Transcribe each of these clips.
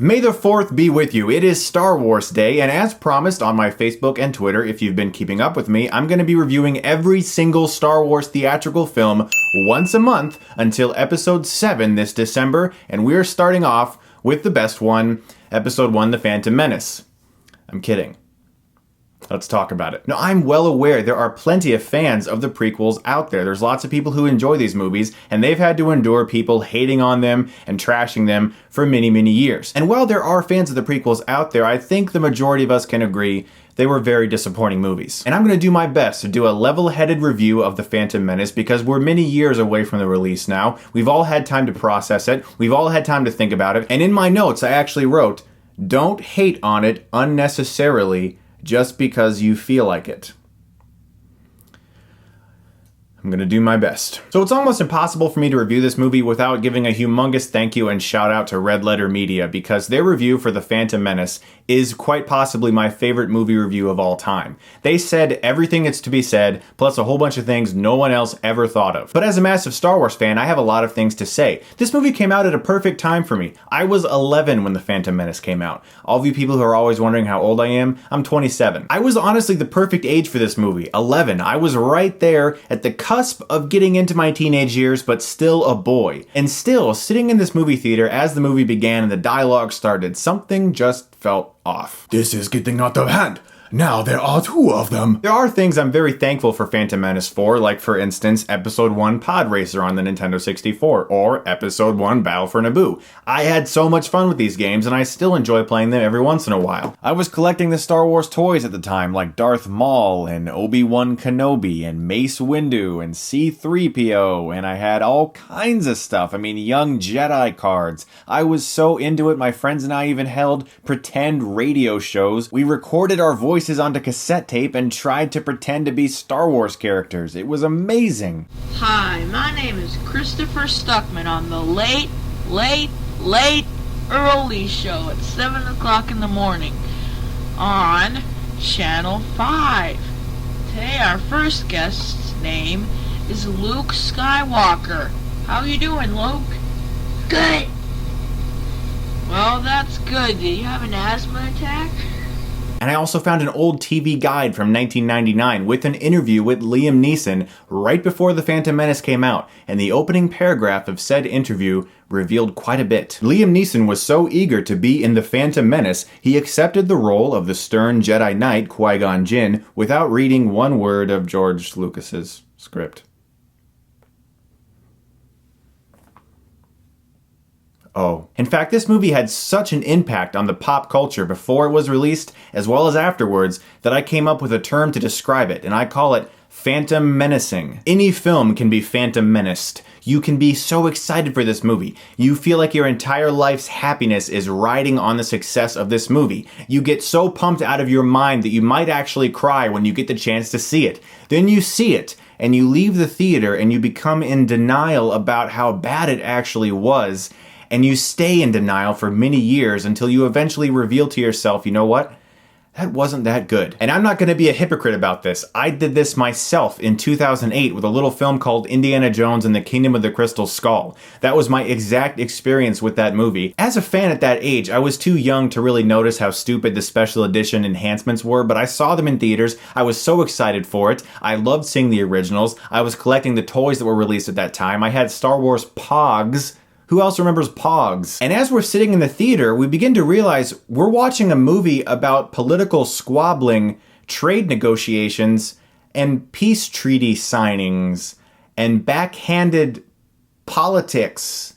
May the 4th be with you. It is Star Wars Day, and as promised on my Facebook and Twitter, if you've been keeping up with me, I'm going to be reviewing every single Star Wars theatrical film once a month until Episode 7 this December, and we're starting off with the best one, Episode 1, The Phantom Menace. I'm kidding. Let's talk about it. Now, I'm well aware there are plenty of fans of the prequels out there. There's lots of people who enjoy these movies, and they've had to endure people hating on them and trashing them for many, many years. And while there are fans of the prequels out there, I think the majority of us can agree they were very disappointing movies. And I'm going to do my best to do a level-headed review of The Phantom Menace because we're many years away from the release now. We've all had time to process it. We've all had time to think about it. And in my notes, I actually wrote, "Don't hate on it unnecessarily just because you feel like it." I'm gonna do my best. So it's almost impossible for me to review this movie without giving a humongous thank you and shout out to Red Letter Media because their review for The Phantom Menace is quite possibly my favorite movie review of all time. They said everything that's to be said, plus a whole bunch of things no one else ever thought of. But as a massive Star Wars fan, I have a lot of things to say. This movie came out at a perfect time for me. I was 11 when The Phantom Menace came out. All of you people who are always wondering how old I am, I'm 27. I was honestly the perfect age for this movie, 11. I was right there at the cusp of getting into my teenage years, but still a boy. And still, sitting in this movie theater as the movie began and the dialogue started, something just felt off. "This is getting out of hand. Now there are two of them." There are things I'm very thankful for Phantom Menace for, like for instance, Episode 1 Pod Racer on the Nintendo 64, or Episode 1 Battle for Naboo. I had so much fun with these games, and I still enjoy playing them every once in a while. I was collecting the Star Wars toys at the time, like Darth Maul, and Obi-Wan Kenobi, and Mace Windu, and C-3PO, and I had all kinds of stuff. I mean, young Jedi cards. I was so into it, my friends and I even held pretend radio shows. We recorded our voices onto cassette tape and tried to pretend to be Star Wars characters. It was amazing. Hi, my name is Christopher Stuckmann on the late early show at 7 o'clock in the morning on Channel 5. Today our first guest's name is Luke Skywalker. How you doing, Luke? Good. Well, that's good. Do you have an asthma attack? And I also found an old TV guide from 1999 with an interview with Liam Neeson right before The Phantom Menace came out, and the opening paragraph of said interview revealed quite a bit. Liam Neeson was so eager to be in The Phantom Menace, he accepted the role of the stern Jedi Knight Qui-Gon Jinn without reading one word of George Lucas's script. Oh. In fact, this movie had such an impact on the pop culture before it was released, as well as afterwards, that I came up with a term to describe it, and I call it phantom menacing. Any film can be phantom menaced. You can be so excited for this movie. You feel like your entire life's happiness is riding on the success of this movie. You get so pumped out of your mind that you might actually cry when you get the chance to see it. Then you see it, and you leave the theater and you become in denial about how bad it actually was. And you stay in denial for many years until you eventually reveal to yourself, you know what? That wasn't that good. And I'm not going to be a hypocrite about this. I did this myself in 2008 with a little film called Indiana Jones and the Kingdom of the Crystal Skull. That was my exact experience with that movie. As a fan at that age, I was too young to really notice how stupid the special edition enhancements were, but I saw them in theaters. I was so excited for it. I loved seeing the originals. I was collecting the toys that were released at that time. I had Star Wars Pogs. Who else remembers Pogs? And as we're sitting in the theater, we begin to realize we're watching a movie about political squabbling, trade negotiations, and peace treaty signings, and backhanded politics,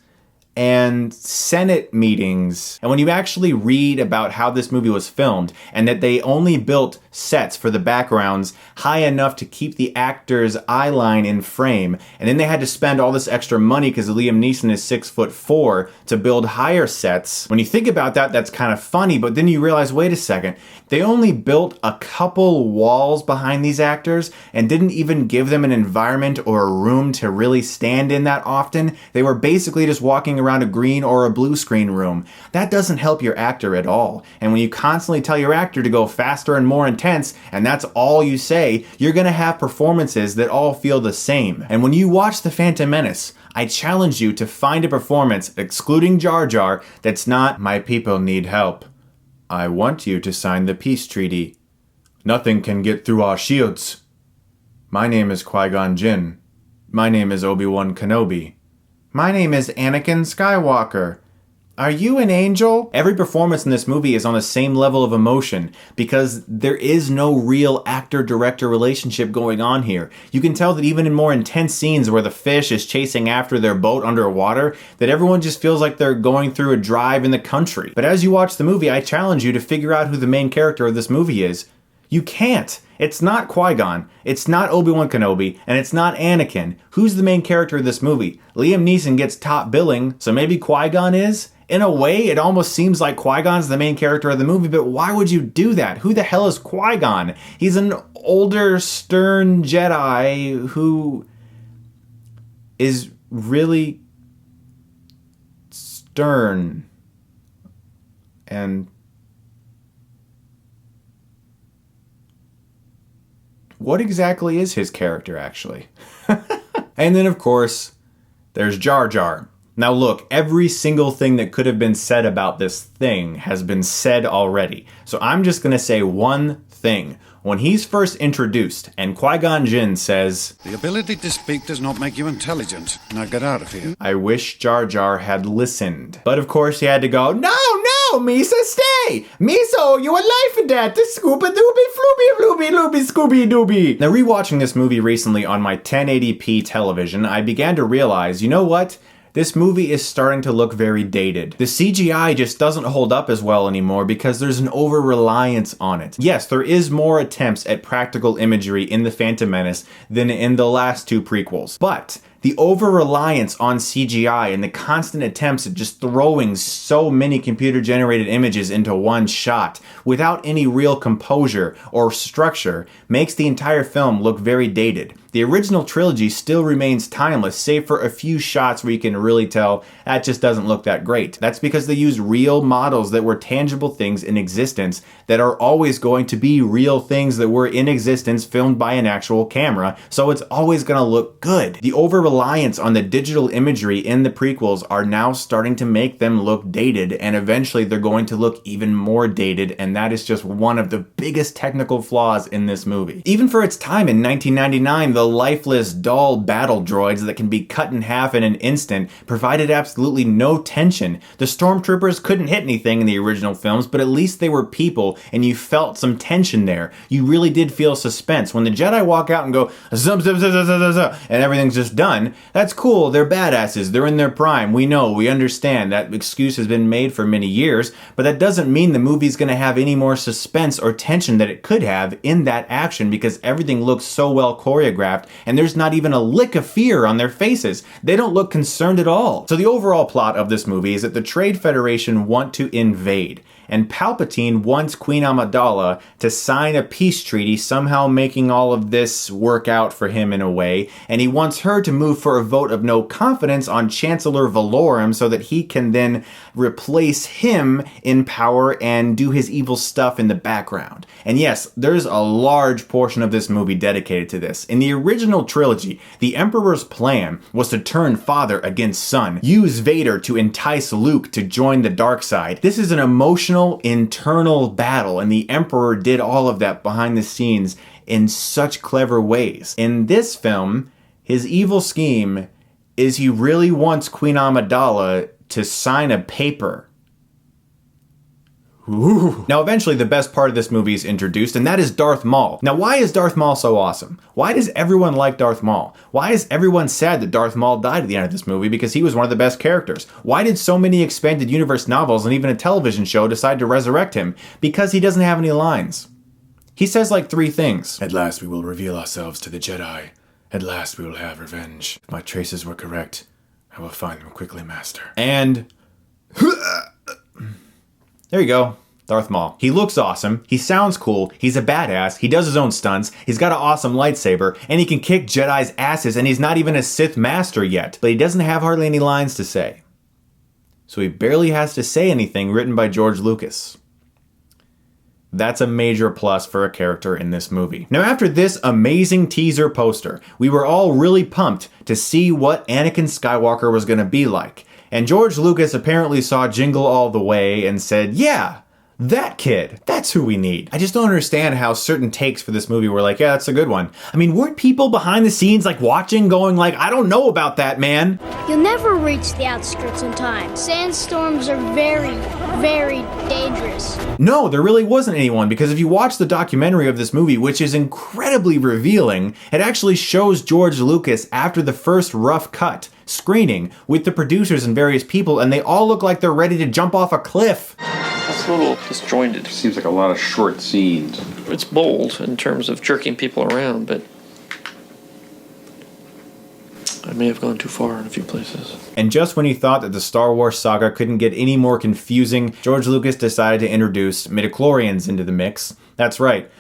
and Senate meetings. And when you actually read about how this movie was filmed, and that they only built sets for the backgrounds high enough to keep the actor's eye line in frame, and then they had to spend all this extra money because Liam Neeson is 6'4" to build higher sets. When you think about that, that's kind of funny, but then you realize, wait a second, they only built a couple walls behind these actors and didn't even give them an environment or a room to really stand in that often. They were basically just walking around a green or a blue screen room. That doesn't help your actor at all. And when you constantly tell your actor to go faster and more intense, and that's all you say, you're gonna have performances that all feel the same. And when you watch The Phantom Menace, I challenge you to find a performance, excluding Jar Jar, that's not, "My people need help. I want you to sign the peace treaty. Nothing can get through our shields. My name is Qui-Gon Jinn. My name is Obi-Wan Kenobi. My name is Anakin Skywalker. Are you an angel?" Every performance in this movie is on the same level of emotion because there is no real actor-director relationship going on here. You can tell that even in more intense scenes where the fish is chasing after their boat underwater, that everyone just feels like they're going through a drive in the country. But as you watch the movie, I challenge you to figure out who the main character of this movie is. You can't. It's not Qui-Gon, it's not Obi-Wan Kenobi, and it's not Anakin. Who's the main character of this movie? Liam Neeson gets top billing, so maybe Qui-Gon is? In a way, it almost seems like Qui-Gon's the main character of the movie, but why would you do that? Who the hell is Qui-Gon? He's an older, stern Jedi who is really stern and what exactly is his character, actually? And then, of course, there's Jar Jar. Now look, every single thing that could have been said about this thing has been said already. So I'm just going to say one thing. When he's first introduced and Qui-Gon Jinn says, "The ability to speak does not make you intelligent. Now get out of here." I wish Jar Jar had listened. But of course he had to go, "No, Misa, stay! Misa, you a life and death, the Scooby Dooby Flooby Flooby Looby Scooby Dooby." Now rewatching this movie recently on my 1080p television, I began to realize, you know what? This movie is starting to look very dated. The CGI just doesn't hold up as well anymore because there's an over-reliance on it. Yes, there is more attempts at practical imagery in The Phantom Menace than in the last two prequels. But the over-reliance on CGI and the constant attempts at just throwing so many computer-generated images into one shot without any real composure or structure makes the entire film look very dated. The original trilogy still remains timeless, save for a few shots where you can really tell that just doesn't look that great. That's because they used real models that were tangible things in existence that are always going to be real things that were in existence filmed by an actual camera, so it's always going to look good. The over-reliance on the digital imagery in the prequels are now starting to make them look dated, and eventually they're going to look even more dated, and that is just one of the biggest technical flaws in this movie. Even for its time in 1999, the lifeless, dull battle droids that can be cut in half in an instant provided absolutely no tension. The stormtroopers couldn't hit anything in the original films, but at least they were people, and you felt some tension there. You really did feel suspense. When the Jedi walk out and go, zup, zup, zup, zup, zup, zup, and everything's just done, that's cool, they're badasses, they're in their prime, we know, we understand, that excuse has been made for many years, but that doesn't mean the movie's gonna have any more suspense or tension that it could have in that action because everything looks so well choreographed and there's not even a lick of fear on their faces. They don't look concerned at all. So the overall plot of this movie is that the Trade Federation want to invade, and Palpatine wants Queen Amidala to sign a peace treaty, somehow making all of this work out for him in a way, and he wants her to move for a vote of no confidence on Chancellor Valorum so that he can then replace him in power and do his evil stuff in the background. And yes, there's a large portion of this movie dedicated to this. In the original trilogy, the Emperor's plan was to turn father against son, use Vader to entice Luke to join the dark side. This is an emotional internal battle, and the Emperor did all of that behind the scenes in such clever ways. In this film, his evil scheme is he really wants Queen Amidala to sign a paper. Ooh. Now eventually the best part of this movie is introduced, and that is Darth Maul. Now why is Darth Maul so awesome? Why does everyone like Darth Maul? Why is everyone sad that Darth Maul died at the end of this movie because he was one of the best characters? Why did so many expanded universe novels and even a television show decide to resurrect him? Because he doesn't have any lines. He says like 3 things. At last we will reveal ourselves to the Jedi. At last we will have revenge. If my traces were correct, I will find them quickly, Master. And there you go, Darth Maul. He looks awesome, he sounds cool, he's a badass, he does his own stunts, he's got an awesome lightsaber, and he can kick Jedi's asses, and he's not even a Sith master yet. But he doesn't have hardly any lines to say. so he barely has to say anything written by George Lucas. That's a major plus for a character in this movie. Now, after this amazing teaser poster, we were all really pumped to see what Anakin Skywalker was going to be like. And George Lucas apparently saw Jingle All the Way and said, yeah, that kid, that's who we need. I just don't understand how certain takes for this movie were like, yeah, that's a good one. I mean, weren't people behind the scenes like watching going like, I don't know about that, man? You'll never reach the outskirts in time. Sandstorms are very, very dangerous. No, there really wasn't anyone, because if you watch the documentary of this movie, which is incredibly revealing, it actually shows George Lucas after the first rough cut screening with the producers and various people, and they all look like they're ready to jump off a cliff. It's a little disjointed. Seems like a lot of short scenes. It's bold in terms of jerking people around, but I may have gone too far in a few places. And just when he thought that the Star Wars saga couldn't get any more confusing, George Lucas decided to introduce midichlorians into the mix. That's right.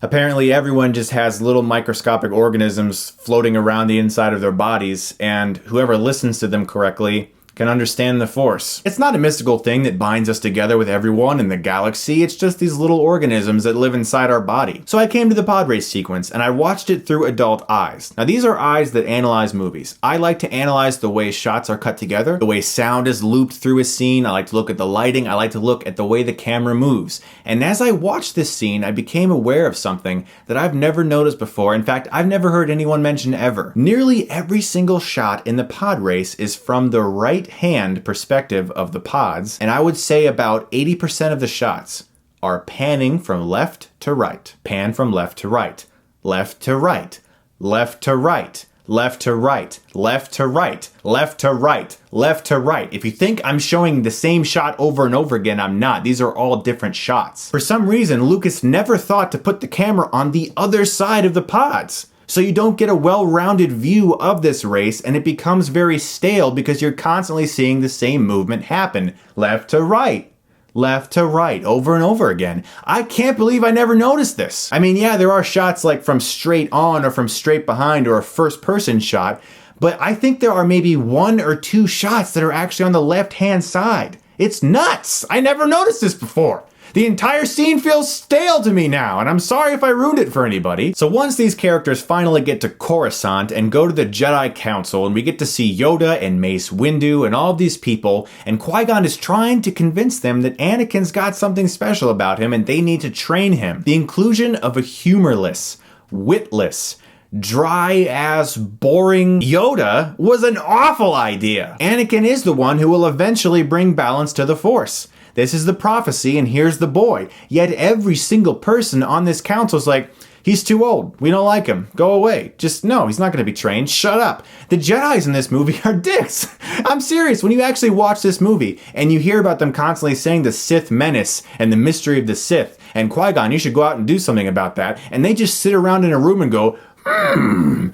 Apparently everyone just has little microscopic organisms floating around the inside of their bodies, and whoever listens to them correctly can understand the Force. It's not a mystical thing that binds us together with everyone in the galaxy, it's just these little organisms that live inside our body. So I came to the pod race sequence, and I watched it through adult eyes. Now these are eyes that analyze movies. I like to analyze the way shots are cut together, the way sound is looped through a scene, I like to look at the lighting, I like to look at the way the camera moves. And as I watched this scene, I became aware of something that I've never noticed before. In fact, I've never heard anyone mention ever. Nearly every single shot in the pod race is from the right hand perspective of the pods, and I would say about 80% of the shots are panning from left to right. Pan from left to right. Left to right. Left to right. Left to right. Left to right. Left to right. Left to right. If you think I'm showing the same shot over and over again, I'm not. These are all different shots. For some reason, Lucas never thought to put the camera on the other side of the pods. So you don't get a well-rounded view of this race, and it becomes very stale because you're constantly seeing the same movement happen. Left to right. Left to right, over and over again. I can't believe I never noticed this. I mean, yeah, there are shots like from straight on or from straight behind or a first-person shot, but I think there are maybe 1 or 2 shots that are actually on the left-hand side. It's nuts! I never noticed this before. The entire scene feels stale to me now, and I'm sorry if I ruined it for anybody. So once these characters finally get to Coruscant and go to the Jedi Council, and we get to see Yoda and Mace Windu and all of these people, and Qui-Gon is trying to convince them that Anakin's got something special about him and they need to train him. The inclusion of a humorless, witless, dry-ass, boring Yoda was an awful idea. Anakin is the one who will eventually bring balance to the Force. This is the prophecy, and here's the boy. Yet every single person on this council is like, he's too old. We don't like him. Go away. Just, no, he's not going to be trained. Shut up. The Jedis in this movie are dicks. I'm serious. When you actually watch this movie, and you hear about them constantly saying the Sith menace and the mystery of the Sith, and Qui-Gon, you should go out and do something about that, and they just sit around in a room and go, yeah.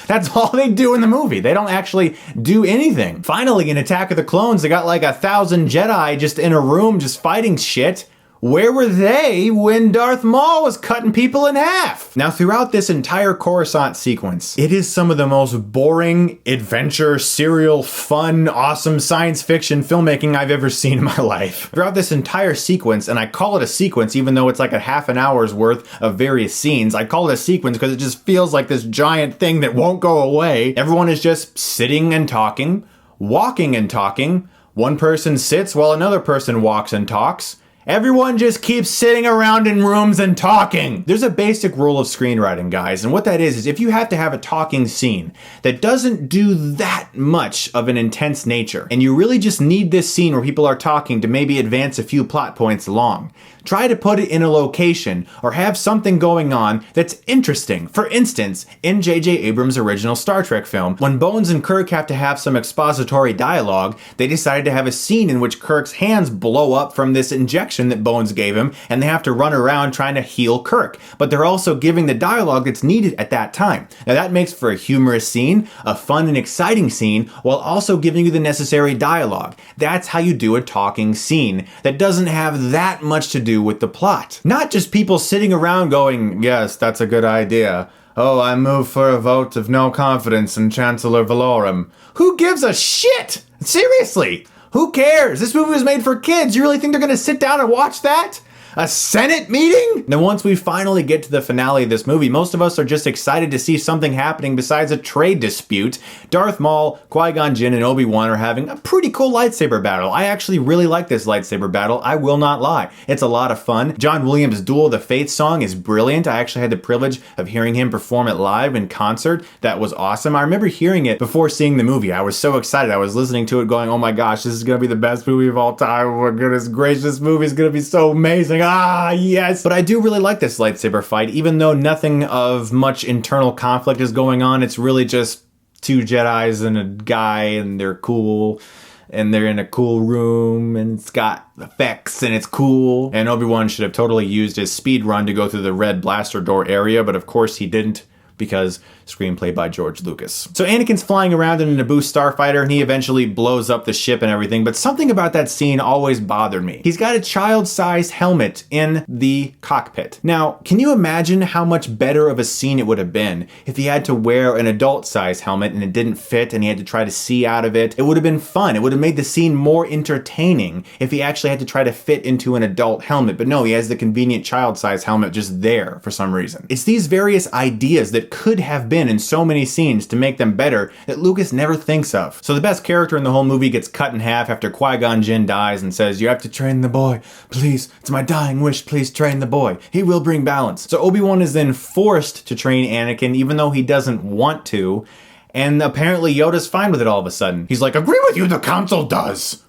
That's all they do in the movie. They don't actually do anything. Finally, in Attack of the Clones, they got like 1,000 Jedi just in a room just fighting shit. Where were they when Darth Maul was cutting people in half? Now, throughout this entire Coruscant sequence, it is some of the most boring, adventure, serial, fun, awesome science fiction filmmaking I've ever seen in my life. Throughout this entire sequence, and I call it a sequence even though it's like a half an hour's worth of various scenes, I call it a sequence because it just feels like this giant thing that won't go away. Everyone is just sitting and talking, walking and talking. One person sits while another person walks and talks. Everyone just keeps sitting around in rooms and talking. There's a basic rule of screenwriting, guys, and what that is if you have to have a talking scene that doesn't do that much of an intense nature, and you really just need this scene where people are talking to maybe advance a few plot points along, try to put it in a location or have something going on that's interesting. For instance, in J.J. Abrams' original Star Trek film, when Bones and Kirk have to have some expository dialogue, they decided to have a scene in which Kirk's hands blow up from this injection that Bones gave him, and they have to run around trying to heal Kirk. But they're also giving the dialogue that's needed at that time. Now that makes for a humorous scene, a fun and exciting scene, while also giving you the necessary dialogue. That's how you do a talking scene that doesn't have that much to do with the plot. Not just people sitting around going, yes, that's a good idea. Oh, I move for a vote of no confidence in Chancellor Valorum. Who gives a shit? Seriously, who cares? This movie was made for kids. You really think they're gonna sit down and watch that? A Senate meeting? Now, once we finally get to the finale of this movie, most of us are just excited to see something happening besides a trade dispute. Darth Maul, Qui-Gon Jinn, and Obi-Wan are having a pretty cool lightsaber battle. I actually really like this lightsaber battle, I will not lie. It's a lot of fun. John Williams' Duel of the Fates song is brilliant. I actually had the privilege of hearing him perform it live in concert. That was awesome. I remember hearing it before seeing the movie. I was so excited. I was listening to it going, oh my gosh, this is gonna be the best movie of all time. Oh my goodness gracious, this movie is gonna be so amazing. Ah, yes. But I do really like this lightsaber fight, even though nothing of much internal conflict is going on. It's really just two Jedis and a guy, and they're cool, and they're in a cool room, and it's got effects, and it's cool. And Obi-Wan should have totally used his speed run to go through the red blaster door area, but of course he didn't, because screenplay by George Lucas. So Anakin's flying around in a Naboo starfighter, and he eventually blows up the ship and everything, but something about that scene always bothered me. He's got a child-sized helmet in the cockpit. Now, can you imagine how much better of a scene it would have been if he had to wear an adult-sized helmet and it didn't fit and he had to try to see out of it? It would have been fun. It would have made the scene more entertaining if he actually had to try to fit into an adult helmet, but no, he has the convenient child-sized helmet just there for some reason. It's these various ideas that could have been in so many scenes to make them better that Lucas never thinks of. So the best character in the whole movie gets cut in half after Qui-Gon Jinn dies and says, you have to train the boy. Please, it's my dying wish, please train the boy. He will bring balance. So Obi-Wan is then forced to train Anakin even though he doesn't want to, and apparently Yoda's fine with it all of a sudden. He's like, agree with you, the council does.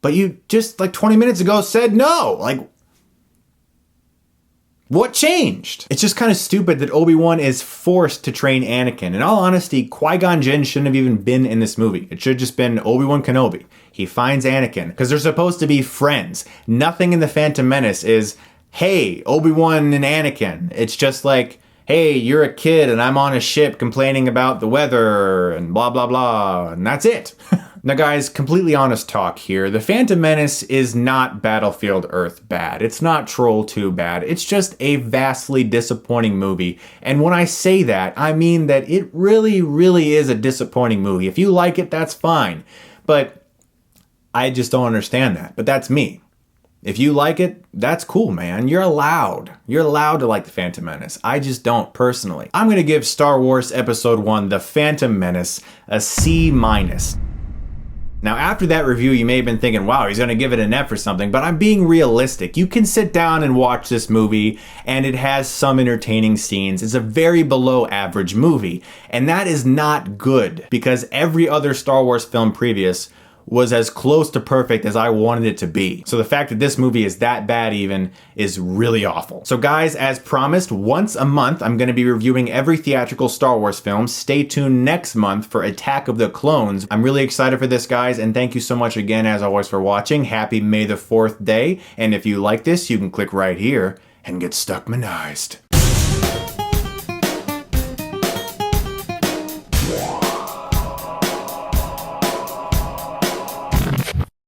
But you just like 20 minutes ago said no. Like, what changed? It's just kind of stupid that Obi-Wan is forced to train Anakin. In all honesty, Qui-Gon Jinn shouldn't have even been in this movie. It should have just been Obi-Wan Kenobi. He finds Anakin, because they're supposed to be friends. Nothing in The Phantom Menace is, hey, Obi-Wan and Anakin. It's just like, hey, you're a kid and I'm on a ship complaining about the weather and blah, blah, blah. And that's it. Now guys, completely honest talk here. The Phantom Menace is not Battlefield Earth bad. It's not Troll 2 bad. It's just a vastly disappointing movie. And when I say that, I mean that it really, really is a disappointing movie. If you like it, that's fine. But I just don't understand that. But that's me. If you like it, that's cool, man. You're allowed. You're allowed to like The Phantom Menace. I just don't, personally. I'm going to give Star Wars Episode 1, The Phantom Menace, a C-. Now, after that review, you may have been thinking, wow, he's going to give it an F or something, but I'm being realistic. You can sit down and watch this movie, and it has some entertaining scenes. It's a very below average movie, and that is not good, because every other Star Wars film previous was as close to perfect as I wanted it to be. So the fact that this movie is that bad even is really awful. So guys, as promised, once a month, I'm going to be reviewing every theatrical Star Wars film. Stay tuned next month for Attack of the Clones. I'm really excited for this, guys, and thank you so much again, as always, for watching. Happy May the 4th day, and if you like this, you can click right here and get Stuckmanized.